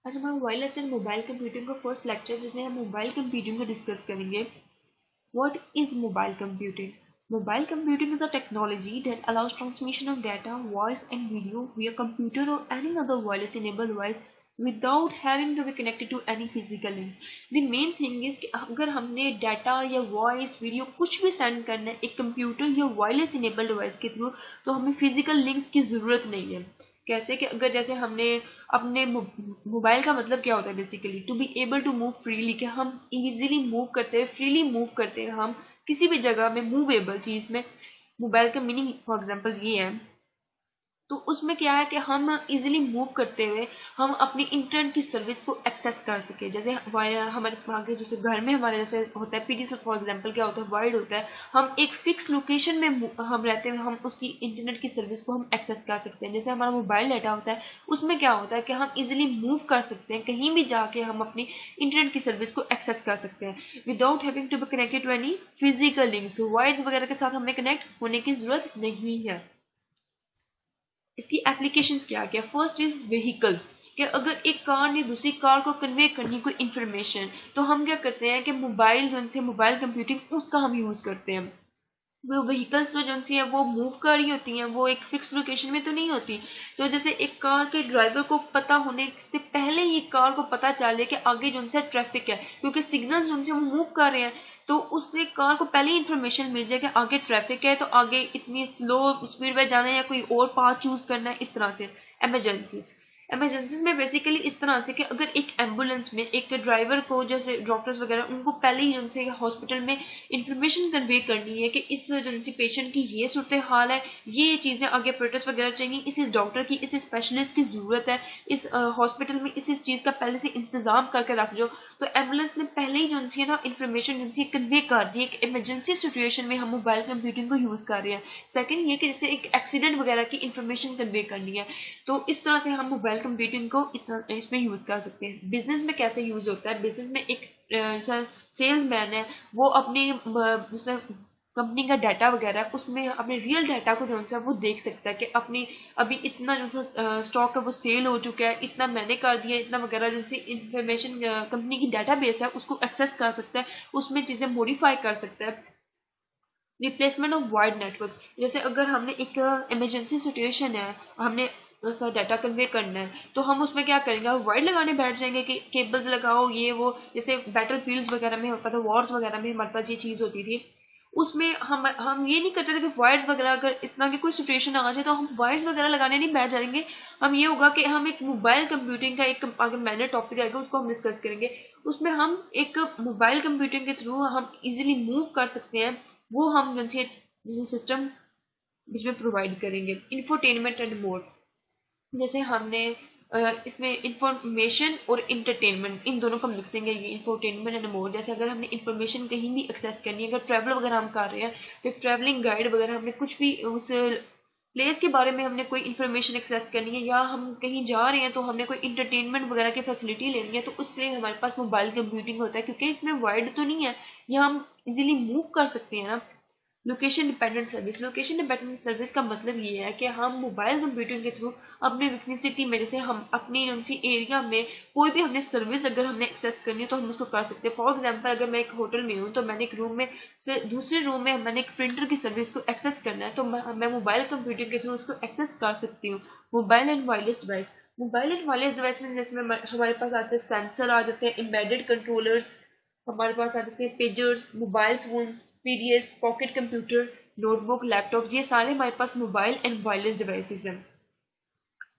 आज हमारा wireless and mobile computing का फर्स्ट लेक्चर जिसमें हम मोबाइल कंप्यूटिंग को डिस्कस करेंगे. What is mobile computing? Mobile computing is a technology that allows transmission of data, voice and video via computer or any other wireless enabled device without having to be connected to any physical links. The main thing is कि अगर हमने data या voice video कुछ भी send करना है एक computer या वायरलेस इनेबल्ड डिवाइस के थ्रू, तो हमें फिजिकल लिंक की ज़रूरत नहीं है. कैसे कि अगर जैसे हमने अपने मोबाइल का मतलब क्या होता है basically to be able to move freely, कि हम इजीली मूव करते हैं, फ्रीली मूव करते हैं हम किसी भी जगह में मूवेबल चीज़ में. मोबाइल का मीनिंग फॉर एग्जांपल ये है. तो उसमें क्या है कि हम इजीली मूव करते हुए हम अपनी इंटरनेट की सर्विस को एक्सेस कर सके. जैसे हमारे आगे जैसे घर में हमारे जैसे होता है पीडीएस फॉर एग्जांपल क्या होता है वाइड होता है, हम एक फिक्स लोकेशन में हम रहते हैं, हम उसकी इंटरनेट की सर्विस को हम एक्सेस कर सकते हैं. जैसे हमारा मोबाइल डाटा होता है उसमें क्या होता है कि हम इजीली मूव कर सकते हैं, कहीं भी जाके हम अपनी इंटरनेट की सर्विस को एक्सेस कर सकते हैं without having to be connected to any physical links. Wires वगैरह के साथ हमें कनेक्ट होने की जरूरत नहीं है. इसकी एप्लीकेशंस क्या क्या. फर्स्ट इज व्हीकल्स, कि अगर एक कार ने दूसरी कार को कन्वे करनी कोई इन्फॉर्मेशन, तो हम क्या करते हैं कि मोबाइल जो से मोबाइल कंप्यूटिंग उसका हम यूज़ करते हैं. वो व्हीकल्स तो जो है वो मूव कर रही होती हैं, वो एक फिक्स लोकेशन में तो नहीं होती. तो जैसे एक कार के ड्राइवर को पता होने से पहले ही कार को पता चले कि आगे जो है ट्रैफिक है, क्योंकि सिग्नल्स जो है वो मूव कर रहे हैं, तो उससे कार को पहले ही इन्फॉर्मेशन मिल जाए कि आगे ट्रैफिक है, तो आगे इतनी स्लो स्पीड में जाना है या कोई और पाथ चूज करना है. इस तरह से इमरजेंसीज में बेसिकली इस तरह से कि अगर एक एम्बुलेंस में एक ड्राइवर को जैसे डॉक्टर्स वगैरह उनको पहले ही उनसे हॉस्पिटल में इंफॉर्मेशन कन्वे करनी है कि इस इमरजेंसी पेशेंट की ये सूरत हाल है, ये चीज़ें आगे प्रोटेस्ट वगैरह चाहिए, इस डॉक्टर की इस स्पेशलिस्ट की ज़रूरत है, इस हॉस्पिटल में इस चीज़ का पहले से इंतजाम करके रख दो. तो एम्बुलेंस ने पहले ही जो ना इन्फॉर्मेशन जो कन्वे कर दी. एक इमरजेंसी सिचुएशन में हम मोबाइल कंप्यूटिंग को यूज़ कर रहे हैं. सेकेंड ये कि जैसे एक एक्सीडेंट वगैरह की इन्फॉर्मेशन कन्वे करनी है, तो इस तरह से हम मोबाइल कंप्यूटिंग को इसमें यूज़ कर सकते हैं. बिजनेस में कैसे यूज़ होता है. बिजनेस में एक सेल्स मैन है, वो अपनी कंपनी का डाटा वगैरह उसमें अपने रियल डाटा को जो है वो देख सकता है कि अपनी अभी इतना जो स्टॉक है वो सेल हो चुका है, इतना मैंने कर दिया, इतना वगैरह जो इंफॉर्मेशन कंपनी की डाटा बेस है उसको एक्सेस कर सकता है, उसमें चीज़ें मॉडिफाई कर सकता है. रिप्लेसमेंट ऑफ वाइड नेटवर्क्स, जैसे अगर हमने एक इमरजेंसी सिचुएशन है, हमने डाटा कन्वे करना है, तो हम उसमें क्या करेंगे, वाइड लगाने बैठ जाएंगे कि केबल्स लगाओ ये वो. जैसे बैटल फील्ड्स वगैरह में होता था, वॉर्स वगैरह में हमारे पास ये चीज़ होती थी, उसमें हम ये नहीं करते थे कि वायर्स वगैरह अगर इतना की कोई सिचुएशन आ जाए तो हम वायर्स वगैरह लगाने नहीं बैठ जाएंगे. हम ये होगा कि हम एक मोबाइल कंप्यूटिंग का एक आगे मैंने टॉपिक आएगा उसको हम डिस्कस करेंगे. उसमें हम एक मोबाइल कंप्यूटिंग के थ्रू हम इजीली मूव कर सकते हैं, वो हम जो सिस्टम इसमें प्रोवाइड करेंगे. इंफोटेनमेंट एंड मोर, जैसे हमने इसमें इंफॉर्मेशन और इंटरटेनमेंट इन दोनों को मिक्सेंगे. ये इंफोटेनमेंट एंड मोर, जैसे अगर हमने इंफॉर्मेशन कहीं भी एक्सेस करनी है, अगर ट्रैवल वगैरह हम कर रहे हैं तो एक ट्रैवलिंग गाइड वगैरह हमने कुछ भी उस प्लेस के बारे में हमने कोई इन्फॉर्मेशन एक्सेस करनी है, या हम कहीं जा रहे हैं तो हमने कोई इंटरटेनमेंट वगैरह की फैसिलिटी लेनी है, तो उसके लिए हमारे पास मोबाइल कंप्यूटिंग होता है, क्योंकि इसमें वाइड तो नहीं है, या हम इजीली मूव कर सकते हैं ना. Location dependent service, location dependent service का मतलब ये है कि हम मोबाइल कंप्यूटिंग के थ्रू अपने विकनेसिटी में, जैसे हम अपनी उनसी एरिया में कोई भी हमने सर्विस अगर हमने एक्सेस करनी है तो हम उसको कर सकते हैं. फॉर एग्जांपल अगर मैं एक होटल में हूँ तो मैंने एक रूम में से दूसरे रूम में मैंने एक प्रिंटर की सर्विस को एक्सेस करना है, तो मैं मोबाइल कंप्यूटिंग के थ्रू उसको एक्सेस कर सकती हूँ. Mobile and wireless device, mobile and wireless device में जैसे हमारे पास आते हैं सेंसर आ जाते हैं, एम्बेडेड कंट्रोलर्स हमारे पास आ जाते हैं, pagers, mobile phones, PDS, pocket computer, notebook, laptop, ये सारे हमारे पास मोबाइल एंड वायरलेस डिवाइसेस हैं.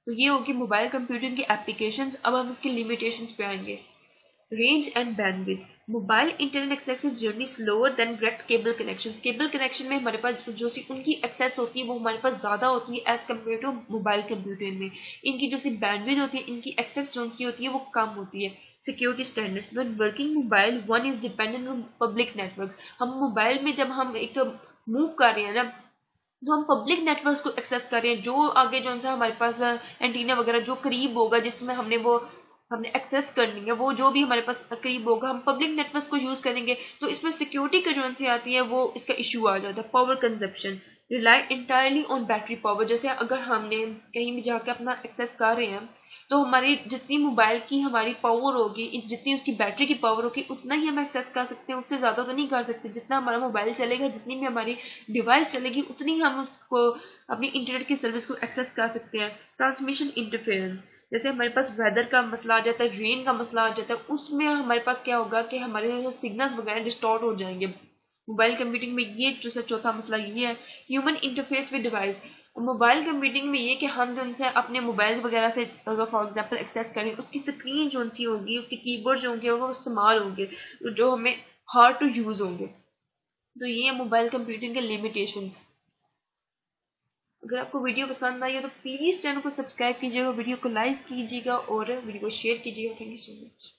तो ये होगी मोबाइल कंप्यूटिंग की एप्लीकेशंस. अब हम इसकी लिमिटेशंस पे आएंगे. Range and bandwidth, mobile internet access is journey slower than direct cable connection. Cable connection में हमारे पास जो सी उनकी एक्सेस होती है वो हमारे पास ज़्यादा होती है as compare to mobile computing में. इनकी जो सी बैंडविड्थ होती है, इनकी एक्सेस जो सी होती है वो कम होती है. Security standards, when working mobile one is dependent on public networks. हम मोबाइल में जब हम एक मूव कर रहे हैं ना, तो हम पब्लिक नेटवर्क्स को एक्सेस कर रहे हैं, जो आगे जो सा हमारे पास एंटीना वगैरह जो करीब होगा जिसमें हमने एक्सेस करनी है, वो जो भी हमारे पास करीब होगा हम पब्लिक नेटवर्क्स को यूज करेंगे. तो इसमें सिक्योरिटी की जो सी आती है वो इसका इशू आ जाता है. Power consumption, rely entirely on battery power. जैसे अगर हमने कहीं भी जाकर अपना एक्सेस कर रहे हैं तो हमारी जितनी मोबाइल की हमारी पावर होगी, जितनी उसकी बैटरी की पावर होगी, उतना ही हम एक्सेस कर सकते हैं, उससे ज़्यादा तो नहीं कर सकते। जितना हमारा मोबाइल चलेगा, जितनी भी हमारी डिवाइस चलेगी, उतनी हम उसको अपनी इंटरनेट की सर्विस को एक्सेस कर सकते हैं। ट्रांसमिशन इंटरफेरेंस, जैसे हमारे पास वेदर का मसला आ जाता है, रेन का मसला आ जाता है, उसमें हमारे पास क्या होगा कि हमारे सिग्नल्स वगैरह डिस्टॉर्ट हो जाएंगे। मोबाइल कंप्यूटिंग में ये जो चौथा मसला ये है। Human interface with device, mobile computing में ये कि हम जो उनसे अपने मोबाइल्स वगैरह से अगर फॉर एग्जांपल एक्सेस करें, उसकी स्क्रीन जो सी होगी, उसके कीबोर्ड जो होंगे वो इस्तेमाल होंगे, जो हमें हार्ड टू यूज़ होंगे। तो ये मोबाइल कंप्यूटिंग के लिमिटेशंस। अगर आपको वीडियो पसंद आई हो तो प्लीज़ चैनल को सब्सक्राइब कीजिएगा, वीडियो को लाइक कीजिएगा और वीडियो को शेयर कीजिएगा। Thank you so much.